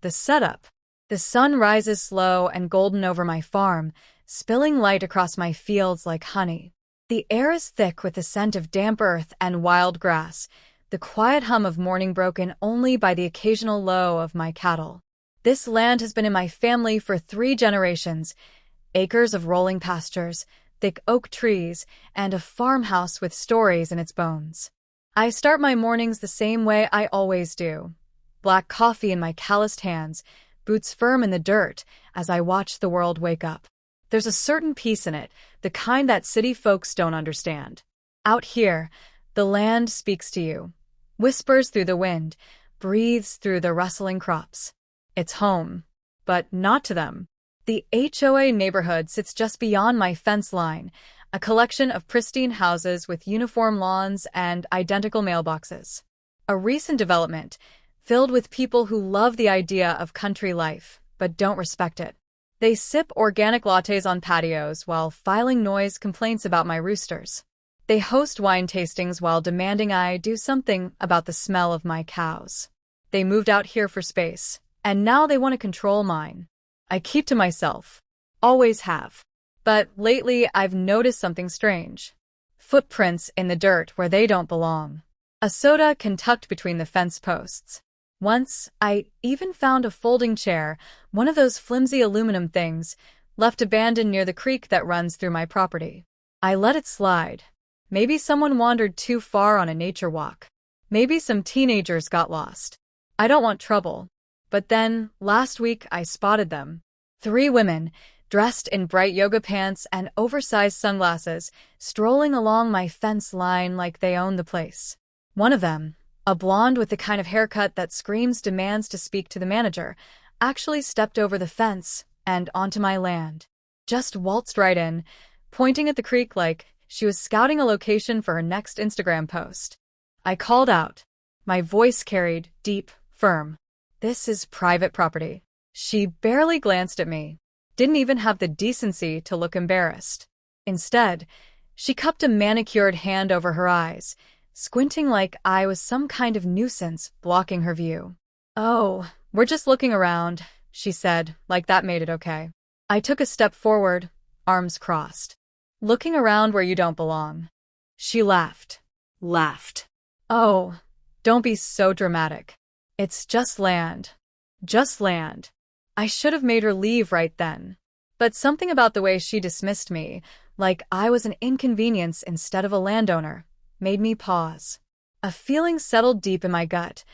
the setup. The sun rises slow and golden over my farm, spilling light across my fields like honey. The air is thick with the scent of damp earth and wild grass, the quiet hum of morning broken only by the occasional low of my cattle. This land has been in my family for 3 generations, acres of rolling pastures, thick oak trees, and a farmhouse with stories in its bones. I start my mornings the same way I always do. Black coffee in my calloused hands, boots firm in the dirt as I watch the world wake up. There's a certain peace in it, the kind that city folks don't understand. Out here, the land speaks to you, whispers through the wind, breathes through the rustling crops. It's home, but not to them. The HOA neighborhood sits just beyond my fence line, a collection of pristine houses with uniform lawns and identical mailboxes. A recent development, filled with people who love the idea of country life, but don't respect it. They sip organic lattes on patios while filing noise complaints about my roosters. They host wine tastings while demanding I do something about the smell of my cows. They moved out here for space, and now they want to control mine. I keep to myself. Always have. But lately I've noticed something strange. Footprints in the dirt where they don't belong. A soda can tucked between the fence posts. Once, I even found a folding chair, one of those flimsy aluminum things, left abandoned near the creek that runs through my property. I let it slide. Maybe someone wandered too far on a nature walk. Maybe some teenagers got lost. I don't want trouble. But then, last week, I spotted them. 3 women, dressed in bright yoga pants and oversized sunglasses, strolling along my fence line like they own the place. One of them, a blonde with the kind of haircut that screams demands to speak to the manager, actually stepped over the fence and onto my land. Just waltzed right in, pointing at the creek like she was scouting a location for her next Instagram post. I called out. My voice carried deep, firm. This is private property. She barely glanced at me, didn't even have the decency to look embarrassed. Instead, she cupped a manicured hand over her eyes, squinting like I was some kind of nuisance blocking her view. "Oh, we're just looking around," she said, like that made it okay. I took a step forward, arms crossed. "Looking around where you don't belong." She laughed. "Oh, don't be so dramatic. It's just land. Just land." I should have made her leave right then. But something about the way she dismissed me, like I was an inconvenience instead of a landowner, made me pause. A feeling settled deep in my gut,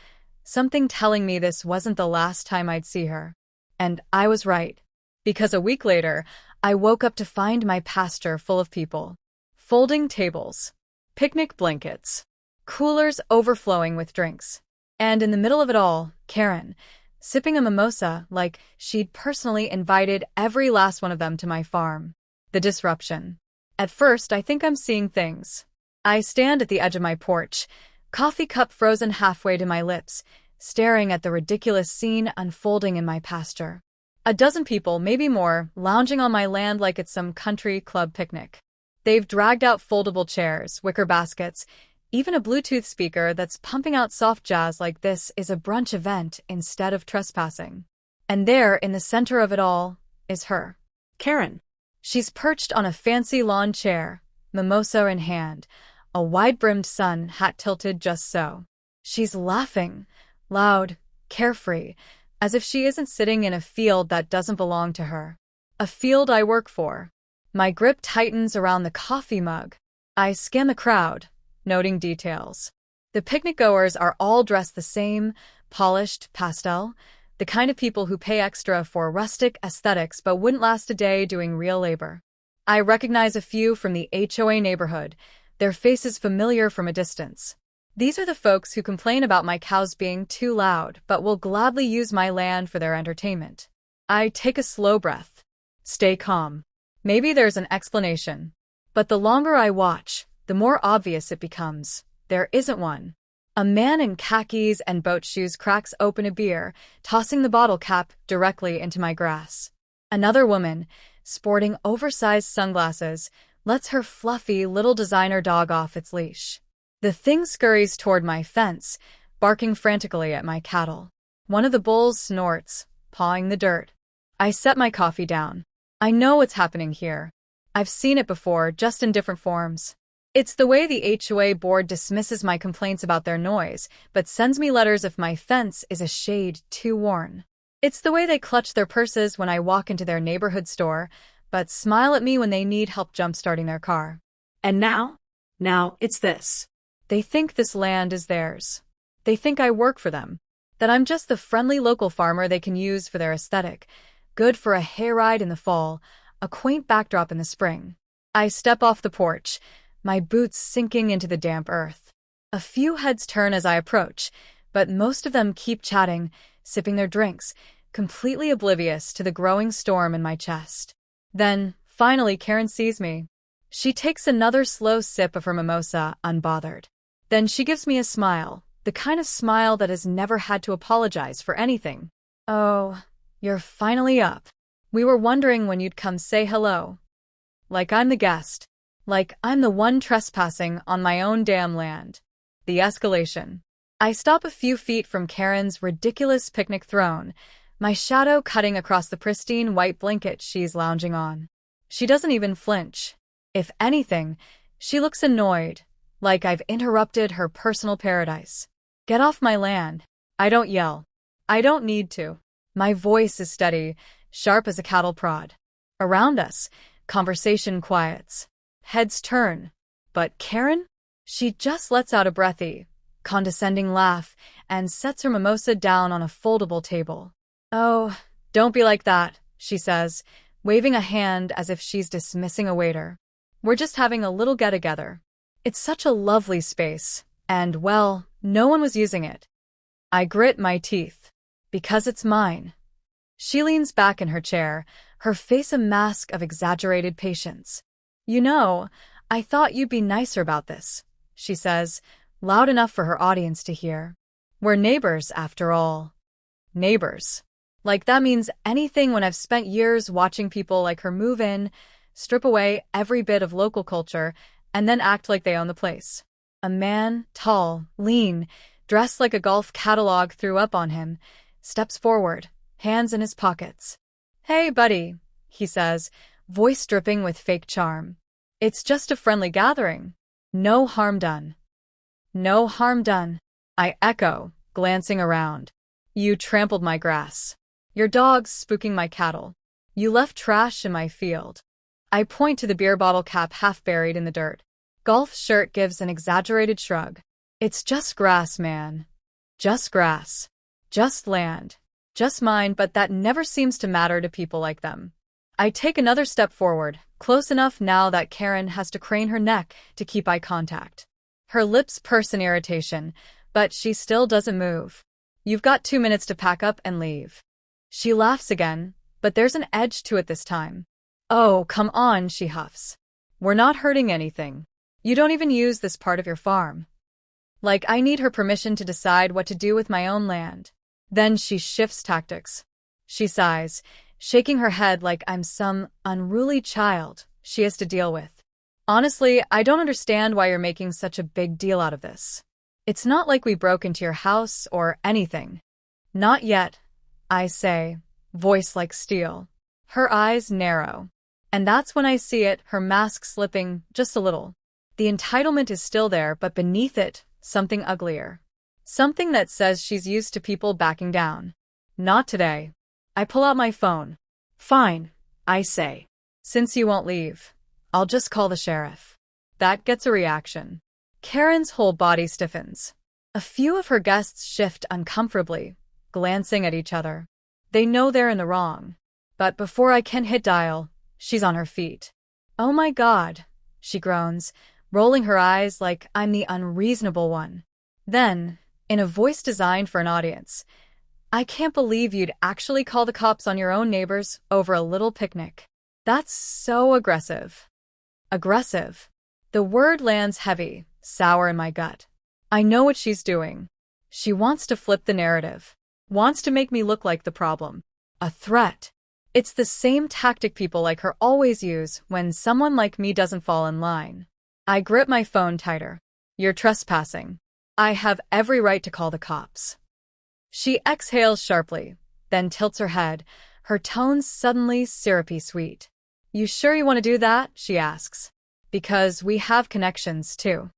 something telling me this wasn't the last time I'd see her. And I was right. Because a week later, I woke up to find my pasture full of people. Folding tables, picnic blankets, coolers overflowing with drinks. And in the middle of it all, Karen, sipping a mimosa like she'd personally invited every last one of them to my farm. The disruption. At first, I think I'm seeing things. I stand at the edge of my porch, coffee cup frozen halfway to my lips, staring at the ridiculous scene unfolding in my pasture. A dozen people, maybe more, lounging on my land like it's some country club picnic. They've dragged out foldable chairs, wicker baskets, even a Bluetooth speaker that's pumping out soft jazz like this is a brunch event instead of trespassing. And there, in the center of it all, is her. Karen. She's perched on a fancy lawn chair, mimosa in hand, a wide-brimmed sun hat tilted just so. She's laughing, loud, carefree, as if she isn't sitting in a field that doesn't belong to her. A field I work for. My grip tightens around the coffee mug. I scan the crowd, noting details. The picnic-goers are all dressed the same, polished, pastel, the kind of people who pay extra for rustic aesthetics but wouldn't last a day doing real labor. I recognize a few from the HOA neighborhood, their faces familiar from a distance. These are the folks who complain about my cows being too loud but will gladly use my land for their entertainment. I take a slow breath. Stay calm. Maybe there's an explanation. But the longer I watch, the more obvious it becomes. There isn't one. A man in khakis and boat shoes cracks open a beer, tossing the bottle cap directly into my grass. Another woman, sporting oversized sunglasses, lets her fluffy little designer dog off its leash. The thing scurries toward my fence, barking frantically at my cattle. One of the bulls snorts, pawing the dirt. I set my coffee down. I know what's happening here. I've seen it before, just in different forms. It's the way the HOA board dismisses my complaints about their noise, but sends me letters if my fence is a shade too worn. It's the way they clutch their purses when I walk into their neighborhood store, but smile at me when they need help jump-starting their car. And now it's this. They think this land is theirs. They think I work for them. That I'm just the friendly local farmer they can use for their aesthetic, good for a hayride in the fall, a quaint backdrop in the spring. I step off the porch, my boots sinking into the damp earth. A few heads turn as I approach, but most of them keep chatting, sipping their drinks, completely oblivious to the growing storm in my chest. Then, finally, Karen sees me. She takes another slow sip of her mimosa, unbothered. Then she gives me a smile, the kind of smile that has never had to apologize for anything. "Oh, you're finally up. We were wondering when you'd come say hello." Like I'm the guest. Like I'm the one trespassing on my own damn land. The escalation. I stop a few feet from Karen's ridiculous picnic throne, my shadow cutting across the pristine white blanket she's lounging on. She doesn't even flinch. If anything, she looks annoyed, like I've interrupted her personal paradise. "Get off my land." I don't yell. I don't need to. My voice is steady, sharp as a cattle prod. Around us, conversation quiets. Heads turn. But Karen? She just lets out a breathy, condescending laugh and sets her mimosa down on a foldable table. "Oh, don't be like that," she says, waving a hand as if she's dismissing a waiter. "We're just having a little get-together. It's such a lovely space, and, well, no one was using it." I grit my teeth. Because it's mine. She leans back in her chair, her face a mask of exaggerated patience. "You know, I thought you'd be nicer about this," she says, loud enough for her audience to hear. "We're neighbors, after all." Neighbors. Like that means anything when I've spent years watching people like her move in, strip away every bit of local culture, and then act like they own the place. A man, tall, lean, dressed like a golf catalog threw up on him, steps forward, hands in his pockets. "Hey, buddy," he says, voice dripping with fake charm. "It's just a friendly gathering. No harm done." "No harm done," I echo, glancing around. "You trampled my grass. Your dog's spooking my cattle. You left trash in my field." I point to the beer bottle cap half buried in the dirt. Golf shirt gives an exaggerated shrug. "It's just grass, man. Just grass. Just land. Just mine, but that never seems to matter to people like them." I take another step forward, close enough now that Karen has to crane her neck to keep eye contact. Her lips purse in irritation, but she still doesn't move. "You've got 2 minutes to pack up and leave." She laughs again, but there's an edge to it this time. "Oh, come on," she huffs. "We're not hurting anything. You don't even use this part of your farm." Like I need her permission to decide what to do with my own land. Then she shifts tactics. She sighs, shaking her head like I'm some unruly child she has to deal with. "Honestly, I don't understand why you're making such a big deal out of this. It's not like we broke into your house or anything." "Not yet," I say, voice like steel. Her eyes narrow. And that's when I see it, her mask slipping just a little. The entitlement is still there, but beneath it, something uglier. Something that says she's used to people backing down. Not today. I pull out my phone. "Fine," I say. "Since you won't leave, I'll just call the sheriff." That gets a reaction. Karen's whole body stiffens. A few of her guests shift uncomfortably, glancing at each other. They know they're in the wrong. But before I can hit dial, she's on her feet. "Oh my God," she groans, rolling her eyes like I'm the unreasonable one. Then, in a voice designed for an audience, "I can't believe you'd actually call the cops on your own neighbors over a little picnic. That's so aggressive." Aggressive. The word lands heavy, sour in my gut. I know what she's doing. She wants to flip the narrative. Wants to make me look like the problem. A threat. It's the same tactic people like her always use when someone like me doesn't fall in line. I grip my phone tighter. "You're trespassing. I have every right to call the cops." She exhales sharply, then tilts her head, her tones suddenly syrupy sweet. You sure you want to do that? She asks. Because we have connections, too.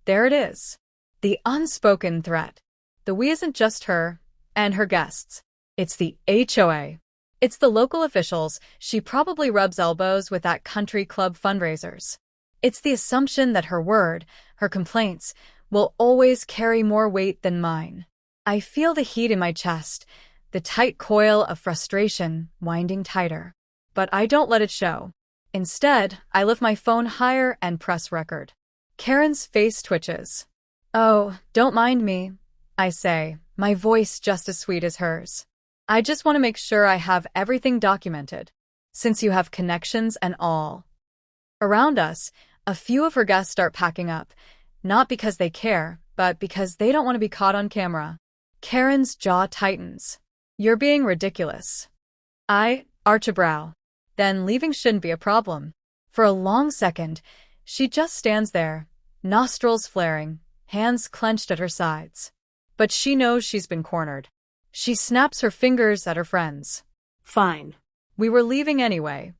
There it is. The unspoken threat. The we isn't just her and her guests. It's the HOA. It's the local officials she probably rubs elbows with at country club fundraisers. It's the assumption that her word, her complaints, will always carry more weight than mine. I feel the heat in my chest, the tight coil of frustration winding tighter. But I don't let it show. Instead, I lift my phone higher and press record. Karen's face twitches. Oh, don't mind me, I say, my voice just as sweet as hers. I just want to make sure I have everything documented, since you have connections and all. Around us, a few of her guests start packing up, not because they care, but because they don't want to be caught on camera. Karen's jaw tightens. You're being ridiculous. I arch a brow. Then leaving shouldn't be a problem. For a long second, she just stands there, nostrils flaring, hands clenched at her sides. But she knows she's been cornered. She snaps her fingers at her friends. Fine. We were leaving anyway.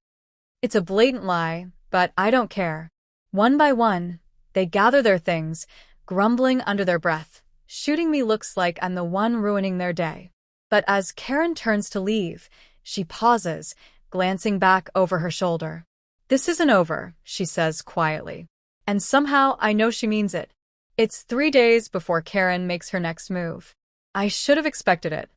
It's a blatant lie, but I don't care. One by one, they gather their things, grumbling under their breath, shooting me looks like I'm the one ruining their day. But as Karen turns to leave, she pauses, glancing back over her shoulder. This isn't over, she says quietly. And somehow I know she means it. It's 3 days before Karen makes her next move. I should have expected it.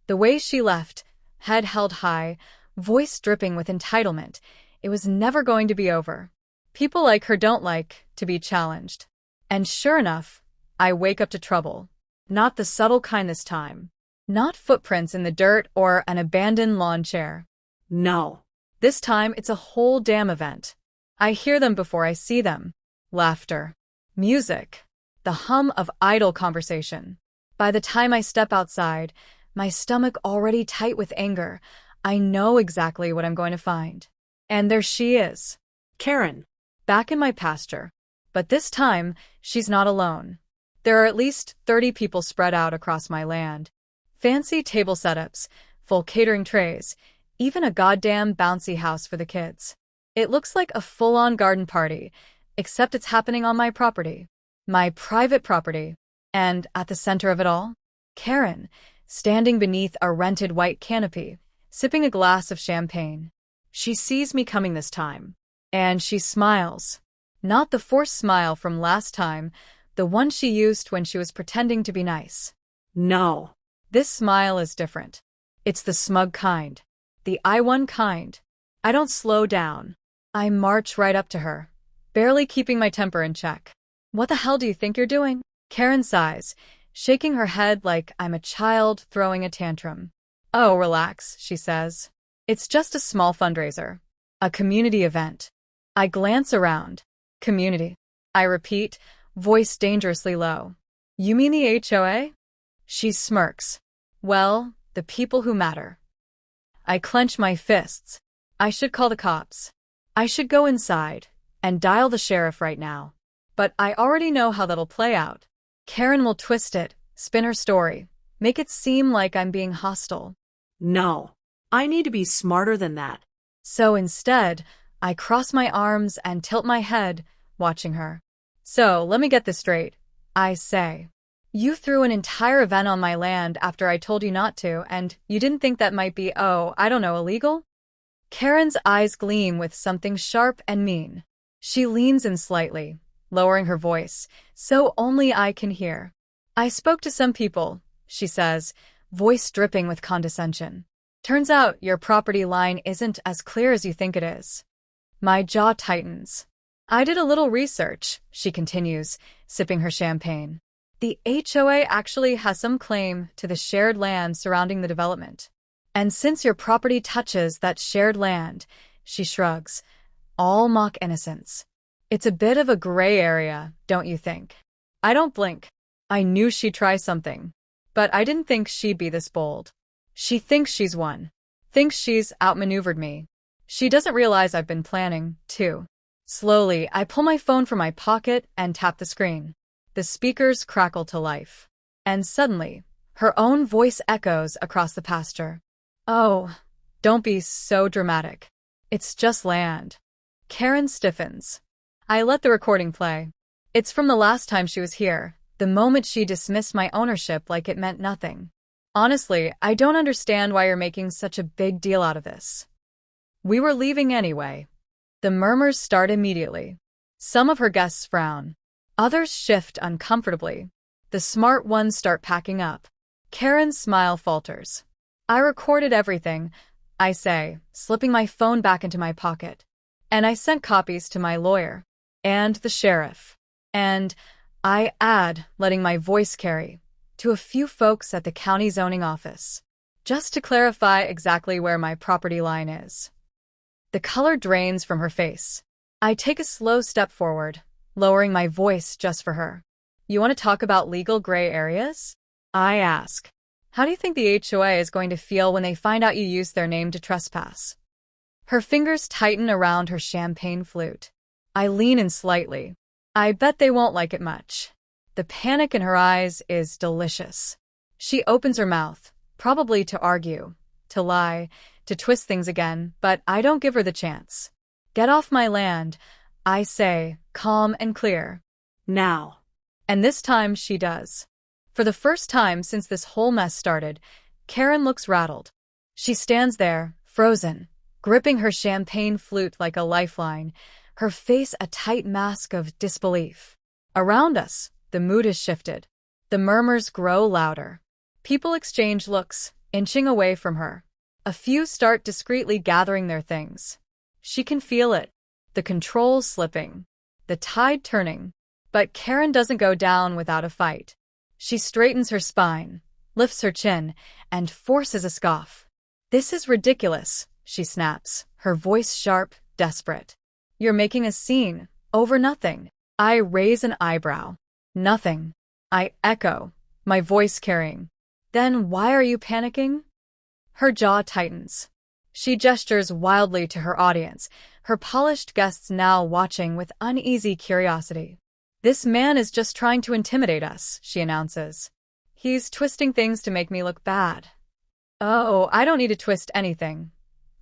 The way she left, head held high, voice dripping with entitlement, it was never going to be over. People like her don't like to be challenged. And sure enough, I wake up to trouble. Not the subtle kind this time. Not footprints in the dirt or an abandoned lawn chair. No. This time it's a whole damn event. I hear them before I see them. Laughter. Music. The hum of idle conversation. By the time I step outside, my stomach already tight with anger, I know exactly what I'm going to find. And there she is. Karen. Back in my pasture. But this time, she's not alone. There are at least 30 people spread out across my land. Fancy table setups, full catering trays, even a goddamn bouncy house for the kids. It looks like a full-on garden party, except it's happening on my property. My private property. And at the center of it all, Karen, standing beneath a rented white canopy, sipping a glass of champagne. She sees me coming this time. And she smiles. Not the forced smile from last time, the one she used when she was pretending to be nice. No. This smile is different. It's the smug kind. The I won kind. I don't slow down. I march right up to her, barely keeping my temper in check. What the hell do you think you're doing? Karen sighs, shaking her head like I'm a child throwing a tantrum. Oh, relax, she says. It's just a small fundraiser. A community event. I glance around. Community. I repeat, voice dangerously low. You mean the HOA? She smirks. Well, the people who matter. I clench my fists. I should call the cops. I should go inside and dial the sheriff right now. But I already know how that'll play out. Karen will twist it, spin her story, make it seem like I'm being hostile. No. I need to be smarter than that. So instead, I cross my arms and tilt my head, watching her. So, let me get this straight. I say. You threw an entire event on my land after I told you not to, and you didn't think that might be, I don't know, illegal? Karen's eyes gleam with something sharp and mean. She leans in slightly, lowering her voice, so only I can hear. I spoke to some people, she says, voice dripping with condescension. Turns out your property line isn't as clear as you think it is. My jaw tightens. I did a little research, she continues, sipping her champagne. The HOA actually has some claim to the shared land surrounding the development. And since your property touches that shared land, she shrugs, all mock innocence. It's a bit of a gray area, don't you think? I don't blink. I knew she'd try something. But I didn't think she'd be this bold. She thinks she's won. Thinks she's outmaneuvered me. She doesn't realize I've been planning, too. Slowly, I pull my phone from my pocket and tap the screen. The speakers crackle to life. And suddenly, Her own voice echoes across the pasture. Oh, don't be so dramatic. It's just land. Karen stiffens. I let the recording play. It's from the last time she was here, the moment she dismissed my ownership like it meant nothing. Honestly, I don't understand why you're making such a big deal out of this. We were leaving anyway. The murmurs start immediately. Some of her guests frown. Others shift uncomfortably. The smart ones start packing up. Karen's smile falters. I recorded everything, I say, slipping my phone back into my pocket. And I sent copies to my lawyer. And the sheriff. And, I add, letting my voice carry, to a few folks at the county zoning office. Just to clarify exactly where my property line is. The color drains from her face. I take a slow step forward, lowering my voice just for her. You want to talk about legal gray areas? I ask. How do you think the HOA is going to feel when they find out you used their name to trespass? Her fingers tighten around her champagne flute. I lean in slightly. I bet they won't like it much. The panic in her eyes is delicious. She opens her mouth, probably to argue, to lie, to twist things again, but I don't give her the chance. Get off my land, I say, calm and clear. Now. And this time she does. For the first time since this whole mess started, Karen looks rattled. She stands there, frozen, gripping her champagne flute like a lifeline, her face a tight mask of disbelief. Around us, the mood has shifted. The murmurs grow louder. People exchange looks, inching away from her. A few start discreetly gathering their things. She can feel it, the controls slipping, the tide turning. But Karen doesn't go down without a fight. She straightens her spine, lifts her chin, and forces a scoff. This is ridiculous, she snaps, her voice sharp, desperate. You're making a scene, over nothing. I raise an eyebrow. Nothing. I echo, my voice carrying. Then why are you panicking? Her jaw tightens. She gestures wildly to her audience, her polished guests now watching with uneasy curiosity. This man is just trying to intimidate us, she announces. He's twisting things to make me look bad. Oh, I don't need to twist anything.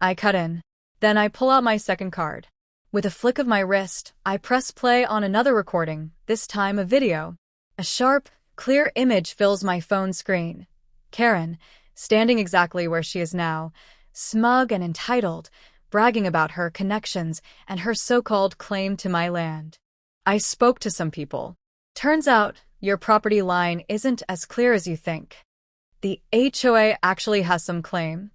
I cut in. Then I pull out my second card. With a flick of my wrist, I press play on another recording, this time a video. A sharp, clear image fills my phone screen. Karen, standing exactly where she is now, smug and entitled, bragging about her connections and her so-called claim to my land. I spoke to some people. Turns out, your property line isn't as clear as you think. The HOA actually has some claim.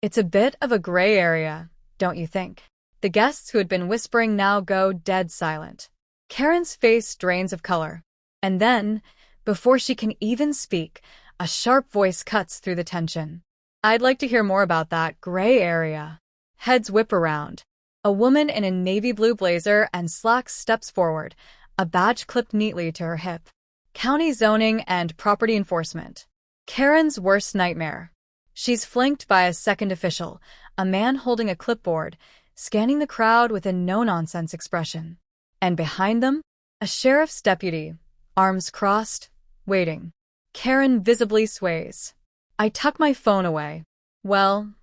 It's a bit of a gray area, don't you think? The guests who had been whispering now go dead silent. Karen's face drains of color. And then, before she can even speak, a sharp voice cuts through the tension. I'd like to hear more about that gray area. Heads whip around. A woman in a navy blue blazer and slacks steps forward, a badge clipped neatly to her hip. County zoning and property enforcement. Karen's worst nightmare. She's flanked by a second official, a man holding a clipboard, scanning the crowd with a no-nonsense expression. And behind them, a sheriff's deputy, arms crossed, waiting. Karen visibly sways. I tuck my phone away. Well,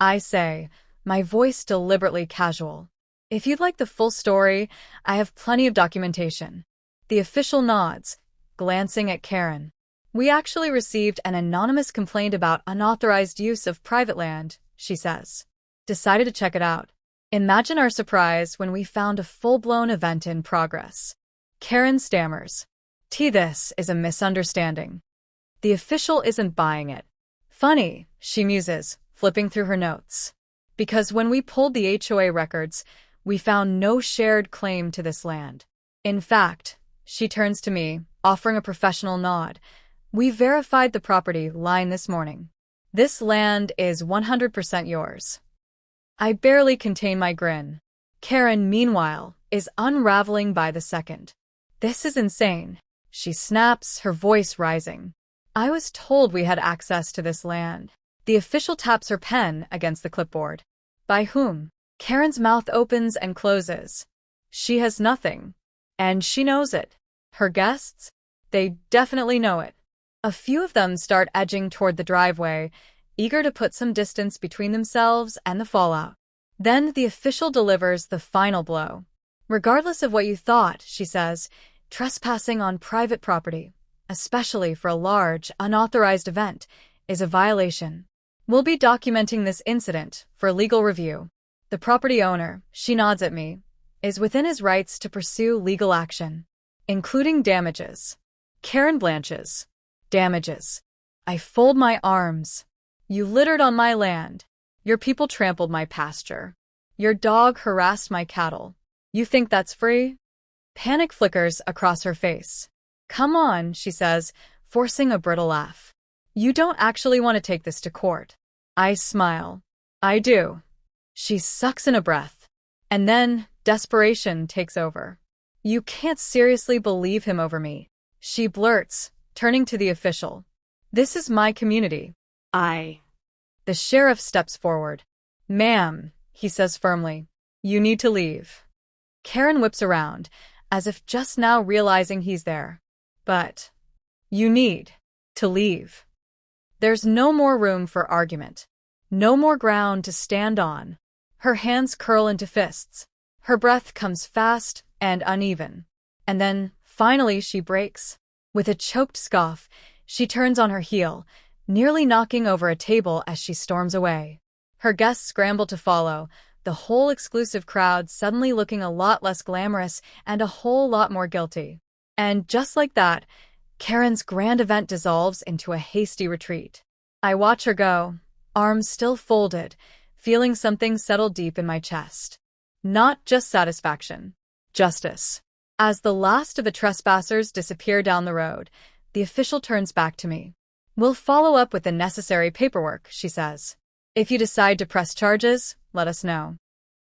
I say, my voice deliberately casual. If you'd like the full story, I have plenty of documentation. The official nods, glancing at Karen. We actually received an anonymous complaint about unauthorized use of private land, she says. Decided to check it out. Imagine our surprise when we found a full-blown event in progress. Karen stammers. This is a misunderstanding. The official isn't buying it. Funny, she muses, flipping through her notes. Because when we pulled the HOA records, we found no shared claim to this land. In fact, she turns to me, offering a professional nod. We verified the property line this morning. This land is 100% yours. I barely contain my grin. Karen, meanwhile, is unraveling by the second. This is insane. She snaps, her voice rising. I was told we had access to this land. The official taps her pen against the clipboard. By whom? Karen's mouth opens and closes. She has nothing. And she knows it. Her guests? They definitely know it. A few of them start edging toward the driveway, eager to put some distance between themselves and the fallout. Then the official delivers the final blow. "Regardless of what you thought," she says, "trespassing on private property, especially for a large, unauthorized event, is a violation. We'll be documenting this incident for legal review. The property owner," she nods at me, "is within his rights to pursue legal action, including damages." Karen blanches. Damages. I fold my arms. "You littered on my land. Your people trampled my pasture. Your dog harassed my cattle. You think that's free?" Panic flickers across her face. "Come on," she says, forcing a brittle laugh. "You don't actually want to take this to court." I smile. "I do." She sucks in a breath. And then desperation takes over. "You can't seriously believe him over me," she blurts, turning to the official. "This is my community." The sheriff steps forward. "Ma'am," he says firmly, "you need to leave." Karen whips around, as if just now realizing he's there. "But you need to leave." There's no more room for argument. No more ground to stand on. Her hands curl into fists. Her breath comes fast and uneven. And then, finally, she breaks. With a choked scoff, she turns on her heel, nearly knocking over a table as she storms away. Her guests scramble to follow, the whole exclusive crowd suddenly looking a lot less glamorous and a whole lot more guilty. And just like that, Karen's grand event dissolves into a hasty retreat. I watch her go, arms still folded, feeling something settle deep in my chest. Not just satisfaction. Justice. As the last of the trespassers disappear down the road, the official turns back to me. "We'll follow up with the necessary paperwork," she says. "If you decide to press charges, let us know."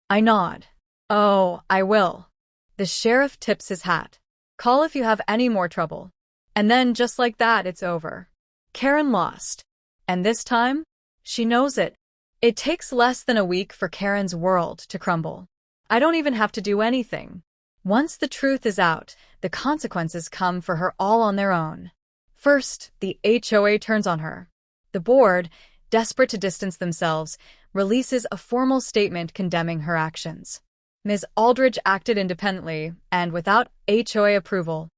I nod. "Oh, I will." The sheriff tips his hat. "Call if you have any more trouble." And then, just like that, it's over. Karen lost. And this time, she knows it. It takes less than a week for Karen's world to crumble. I don't even have to do anything. Once the truth is out, the consequences come for her all on their own. First, the HOA turns on her. The board, desperate to distance themselves, releases a formal statement condemning her actions. Ms. Aldridge acted independently and without HOA approval.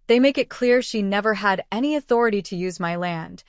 They make it clear she never had any authority to use my land.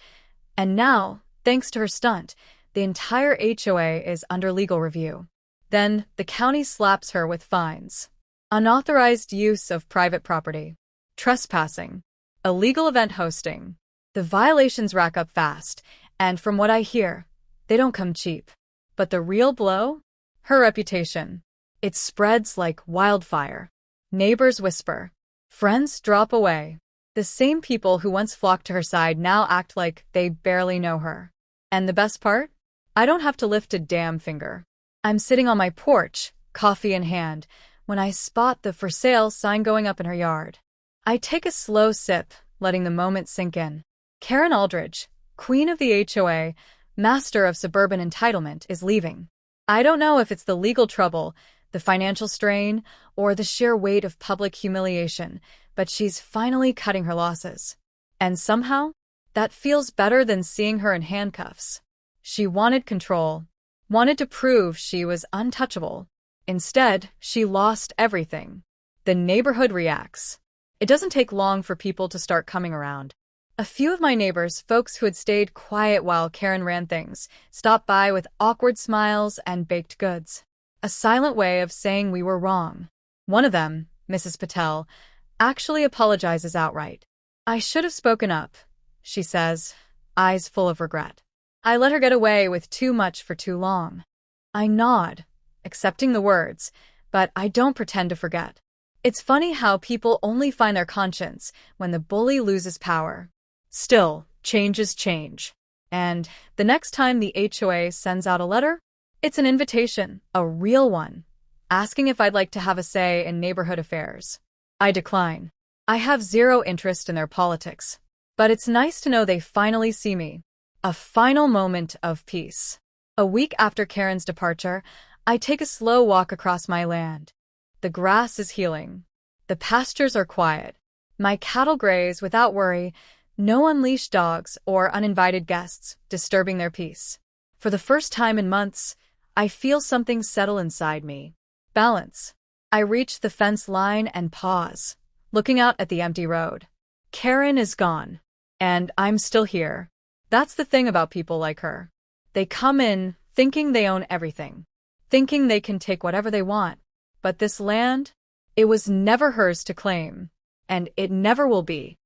And now, thanks to her stunt, the entire HOA is under legal review. Then, the county slaps her with fines. Unauthorized use of private property. Trespassing. Illegal event hosting. The violations rack up fast, and from what I hear, they don't come cheap. But the real blow? Her reputation. It spreads like wildfire. Neighbors whisper. Friends drop away. The same people who once flocked to her side now act like they barely know her. And the best part? I don't have to lift a damn finger. I'm sitting on my porch, coffee in hand, when I spot the for sale sign going up in her yard. I take a slow sip, letting the moment sink in. Karen Aldridge, queen of the HOA, master of suburban entitlement, is leaving. I don't know if it's the legal trouble, the financial strain, or the sheer weight of public humiliation, but she's finally cutting her losses. And somehow, that feels better than seeing her in handcuffs. She wanted control, wanted to prove she was untouchable. Instead, she lost everything. The neighborhood reacts. It doesn't take long for people to start coming around. A few of my neighbors, folks who had stayed quiet while Karen ran things, stopped by with awkward smiles and baked goods. A silent way of saying we were wrong. One of them, Mrs. Patel, actually apologizes outright. "I should have spoken up," she says, eyes full of regret. "I let her get away with too much for too long." I nod, accepting the words, but I don't pretend to forget. It's funny how people only find their conscience when the bully loses power. Still, change is change. And the next time the HOA sends out a letter, it's an invitation, a real one, asking if I'd like to have a say in neighborhood affairs. I decline. I have zero interest in their politics. But it's nice to know they finally see me. A final moment of peace. A week after Karen's departure, I take a slow walk across my land. The grass is healing. The pastures are quiet. My cattle graze without worry, No unleashed dogs or uninvited guests disturbing their peace. For the first time in months, I feel something settle inside me. Balance. I reach the fence line and pause, looking out at the empty road. Karen is gone, and I'm still here. That's the thing about people like her. They come in thinking they own everything, thinking they can take whatever they want. But this land, it was never hers to claim, and it never will be.